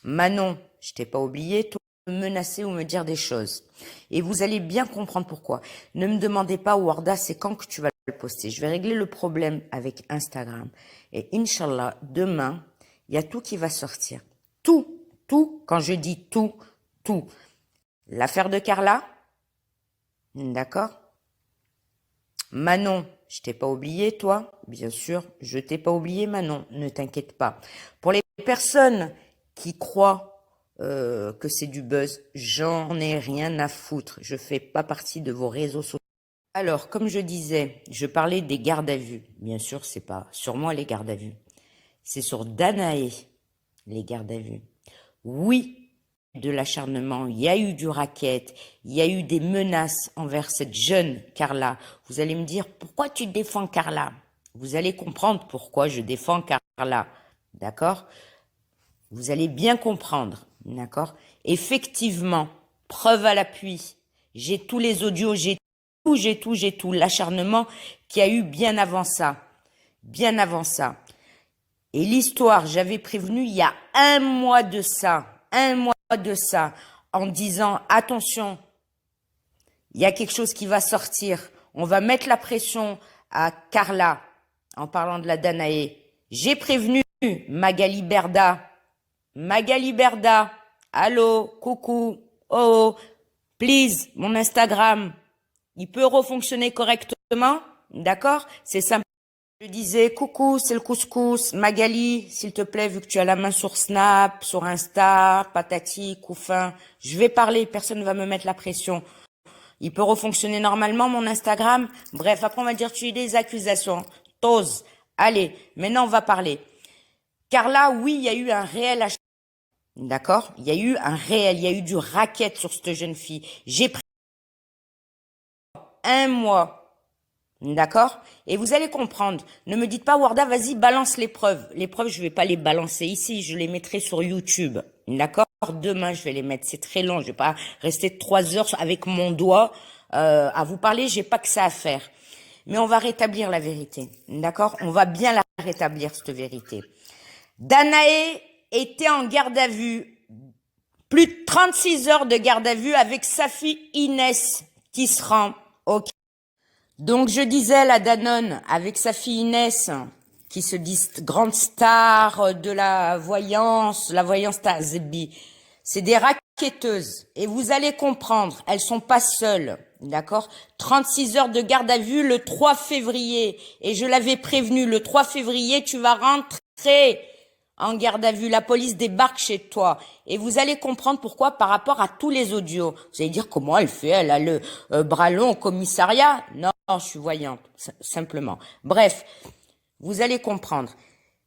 Manon, je t'ai pas oublié, toi, me menacer ou me dire des choses. Et vous allez bien comprendre pourquoi. Ne me demandez pas, Warda, c'est quand que tu vas le poster. Je vais régler le problème avec Instagram. Et Inch'Allah, demain, il y a tout qui va sortir. Tout, quand je dis tout. L'affaire de Carla, d'accord? Manon, je t'ai pas oublié, toi. Bien sûr, je t'ai pas oublié, Manon. Ne t'inquiète pas. Pour les personnes qui croient que c'est du buzz, j'en ai rien à foutre. Je fais pas partie de vos réseaux sociaux. Alors, comme je disais, je parlais des gardes à vue. Bien sûr, c'est pas sur moi les gardes à vue. C'est sur Danae, les gardes à vue. Oui, de l'acharnement, il y a eu du racket, il y a eu des menaces envers cette jeune Carla. Vous allez me dire, pourquoi tu défends Carla? Vous allez comprendre pourquoi je défends Carla, d'accord? Vous allez bien comprendre, d'accord? Effectivement, preuve à l'appui, j'ai tous les audios, j'ai tout, l'acharnement qu'il y a eu bien avant ça, bien avant ça. Et l'histoire, j'avais prévenu il y a un mois de ça, en disant, attention, il y a quelque chose qui va sortir. On va mettre la pression à Carla, en parlant de la Danae. J'ai prévenu Magali Berda. Magali Berda, allô, coucou, oh, please, mon Instagram, il peut refonctionner correctement, d'accord? C'est simple. Je disais, coucou, c'est le couscous. Magali, s'il te plaît, vu que tu as la main sur Snap, sur Insta, patati, couffin, je vais parler, personne ne va me mettre la pression. Il peut refonctionner normalement, mon Instagram. Bref, après on va dire, tu as des accusations. T'oses. Allez, maintenant on va parler. Carla, oui, il y a eu un réel achat. D'accord? Il y a eu un réel, il y a eu du racket sur cette jeune fille. J'ai pris un mois. D'accord? Et vous allez comprendre. Ne me dites pas, Warda, vas-y, balance les preuves. Les preuves, je vais pas les balancer ici. Je les mettrai sur YouTube. D'accord? Demain, je vais les mettre. C'est très long. Je vais pas rester 3 heures avec mon doigt à vous parler. J'ai pas que ça à faire. Mais on va rétablir la vérité. D'accord? On va bien la rétablir, cette vérité. Danae était en garde à vue. Plus de 36 heures de garde à vue avec sa fille Inès qui se rend au... Donc je disais la Danone avec sa fille Inès qui se dit grande star de la voyance Tazbi. C'est des raquetteuses et vous allez comprendre, elles sont pas seules, d'accord? 36 heures de garde à vue le 3 février et je l'avais prévenu, le 3 février tu vas rentrer en garde à vue, la police débarque chez toi. Et vous allez comprendre pourquoi par rapport à tous les audios. Vous allez dire comment elle fait, elle a le bras long au commissariat. Non, je suis voyante, simplement. Bref, vous allez comprendre.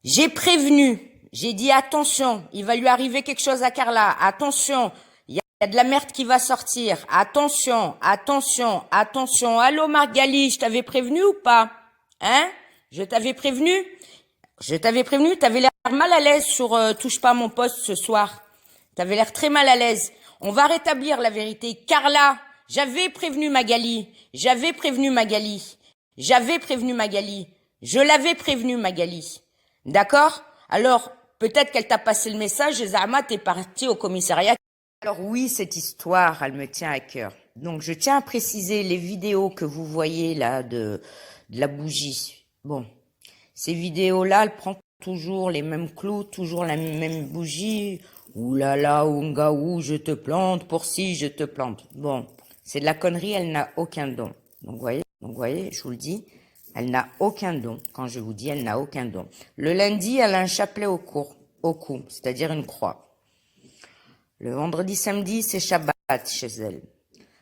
J'ai prévenu, j'ai dit attention, il va lui arriver quelque chose à Carla. Attention, il y a de la merde qui va sortir. Attention. Allô Margali, je t'avais prévenu ou pas? Hein? Je t'avais prévenu? T'avais l'air mal à l'aise sur Touche pas à mon poste ce soir. T'avais l'air très mal à l'aise. On va rétablir la vérité. Carla, j'avais prévenu Magali. Je l'avais prévenu Magali. D'accord? Alors, peut-être qu'elle t'a passé le message et Zahma, t'es parti au commissariat. Alors oui, cette histoire, elle me tient à cœur. Donc, je tiens à préciser les vidéos que vous voyez là de la bougie. Bon. Ces vidéos-là, elles prennent toujours les mêmes clous, toujours la même bougie. Ouh là là, Oungaou, je te plante, pour si je te plante. Bon, c'est de la connerie, elle n'a aucun don. Donc voyez, je vous le dis, elle n'a aucun don. Quand je vous dis, elle n'a aucun don. Le lundi, elle a un chapelet au cou, c'est-à-dire une croix. Le vendredi, samedi, c'est Shabbat chez elle.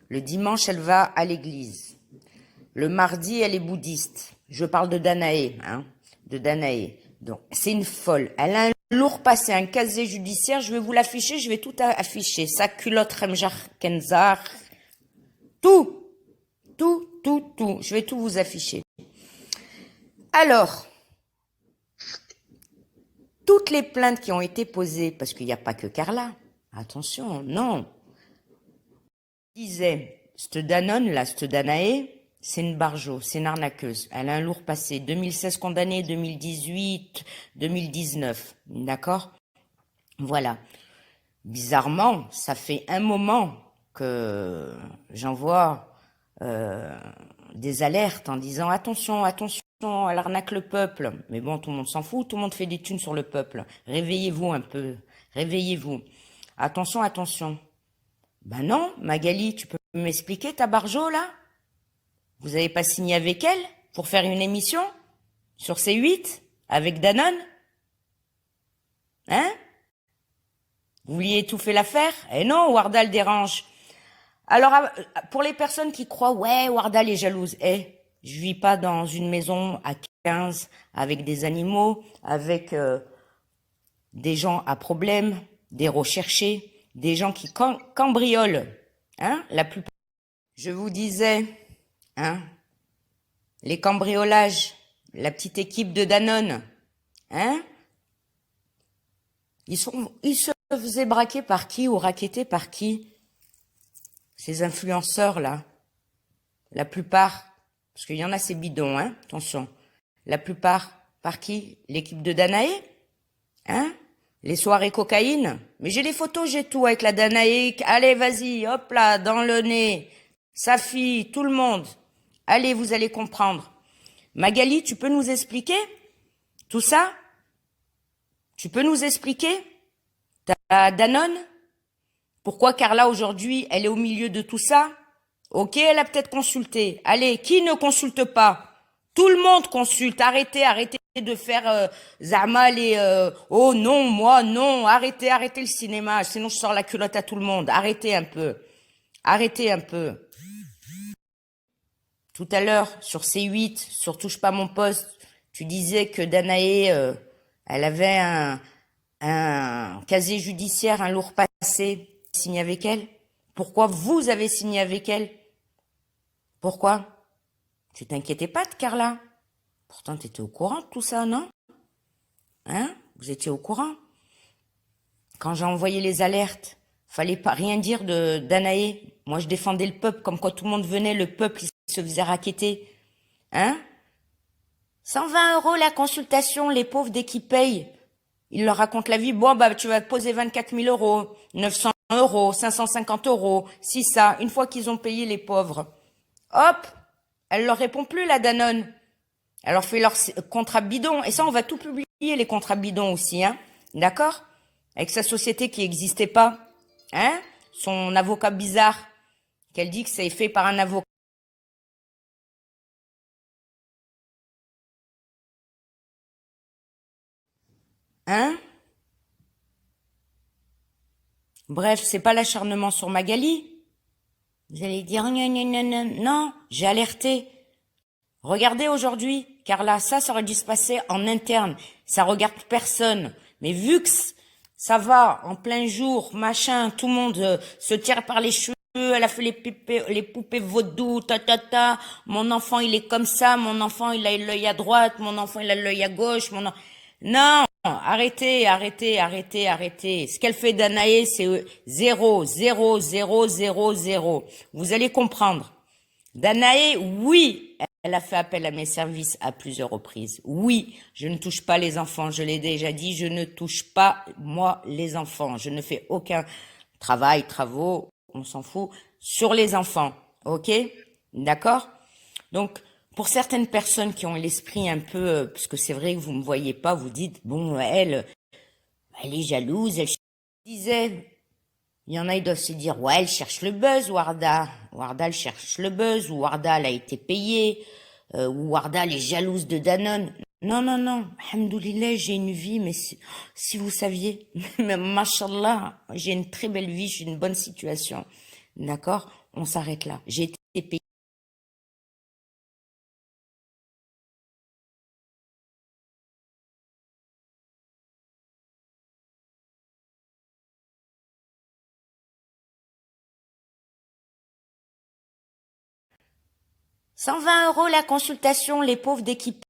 Le dimanche, elle va à l'église. Le mardi, elle est bouddhiste. Je parle de Danae, hein. De Danae. Donc, c'est une folle. Elle a un lourd passé, un casier judiciaire. Je vais vous l'afficher, je vais tout afficher. Sa culotte Remjar Kenzar. Tout. Je vais tout vous afficher. Alors, toutes les plaintes qui ont été posées, parce qu'il n'y a pas que Carla. Attention, non. Je disais, cette Danone, là, cette Danae, c'est une barjo, c'est une arnaqueuse. Elle a un lourd passé. 2016 condamnée, 2018, 2019. D'accord? Voilà. Bizarrement, ça fait un moment que j'envoie euh, des alertes en disant attention, attention, elle arnaque le peuple. Mais bon, tout le monde s'en fout, tout le monde fait des thunes sur le peuple. Réveillez-vous un peu, réveillez-vous. Attention, attention. Ben non, Magali, tu peux m'expliquer ta Barjo là? Vous avez pas signé avec elle pour faire une émission sur C8 avec Danone? Hein? Vous vouliez étouffer l'affaire? Eh non, Wardal dérange. Alors, pour les personnes qui croient, ouais, Wardal est jalouse, je vis pas dans une maison à 15 avec des animaux, avec des gens à problème, des recherchés, des gens qui cambriolent, hein, la plupart. Je vous disais, hein, les cambriolages, la petite équipe de Danone, hein, ils se faisaient braquer par qui ou raqueter par qui? Ces influenceurs-là, la plupart, parce qu'il y en a ces bidons, hein, attention, la plupart, par qui? L'équipe de Danae? Hein? Les soirées cocaïne? Mais j'ai les photos, j'ai tout avec la Danae. Allez, vas-y, hop là, dans le nez. Safi, tout le monde. Allez, vous allez comprendre. Magali, tu peux nous expliquer tout ça? Tu peux nous expliquer? Ta Danone? Pourquoi Carla, aujourd'hui, elle est au milieu de tout ça? Ok, elle a peut-être consulté. Allez, qui ne consulte pas? Tout le monde consulte. Arrêtez, arrêtez de faire Zama les oh non, moi non. Arrêtez, arrêtez le cinéma. Sinon, je sors la culotte à tout le monde. Arrêtez un peu. Arrêtez un peu. Tout à l'heure, sur C8, sur Touche pas mon poste, tu disais que Danae, elle avait un casier judiciaire, un lourd passé. Signé avec elle? Pourquoi vous avez signé avec elle? Pourquoi? Tu t'inquiétais pas de Carla? Pourtant, tu étais au courant de tout ça, non? Hein? Vous étiez au courant? Quand j'ai envoyé les alertes, fallait pas rien dire de Danae. Moi, je défendais le peuple, comme quand tout le monde venait, le peuple, il se faisait raqueter. Hein? 120 € la consultation, les pauvres, dès qu'ils payent. Ils leur racontent la vie. Bon, bah, tu vas te poser 24 000 €, 900 €, 550 €, si ça, une fois qu'ils ont payé les pauvres. Hop! Elle leur répond plus, la Danone. Elle leur fait leur contrat bidon. Et ça, on va tout publier, les contrats bidons aussi, hein. D'accord? Avec sa société qui n'existait pas. Hein? Son avocat bizarre. Qu'elle dit que c'est fait par un avocat. Hein? Bref, c'est pas l'acharnement sur Magali. Vous allez dire, non, non, non, non, non, j'ai alerté. Regardez aujourd'hui, Carla, ça aurait dû se passer en interne. Ça regarde personne. Mais vu que ça va en plein jour, machin, tout le monde se tire par les cheveux, elle a fait les poupées vaudou, ta. Mon enfant, il est comme ça, mon enfant, il a l'œil à droite, mon enfant, il a l'œil à gauche, Non, arrêtez, arrêtez, arrêtez, arrêtez. Ce qu'elle fait Danae, c'est 0, 0, 0, 0, 0. Vous allez comprendre. Danae, oui, elle a fait appel à mes services à plusieurs reprises. Oui, je ne touche pas les enfants, je l'ai déjà dit, je ne touche pas, moi, les enfants. Je ne fais aucun travaux, on s'en fout, sur les enfants. Ok? D'accord? Donc, pour certaines personnes qui ont l'esprit un peu, parce que c'est vrai que vous me voyez pas, vous dites, bon, elle est jalouse, elle disait, il y en a, ils doivent se dire, ouais, elle cherche le buzz, Warda. Warda, elle cherche le buzz, ou Warda, elle a été payée, ou Warda, elle est jalouse de Danone. Non, non, non. Alhamdoulilah, j'ai une vie, mais si vous saviez, mais mashallah, j'ai une très belle vie, j'ai une bonne situation. D'accord? On s'arrête là. J'ai été payée. 120 € la consultation, les pauvres d'équipe.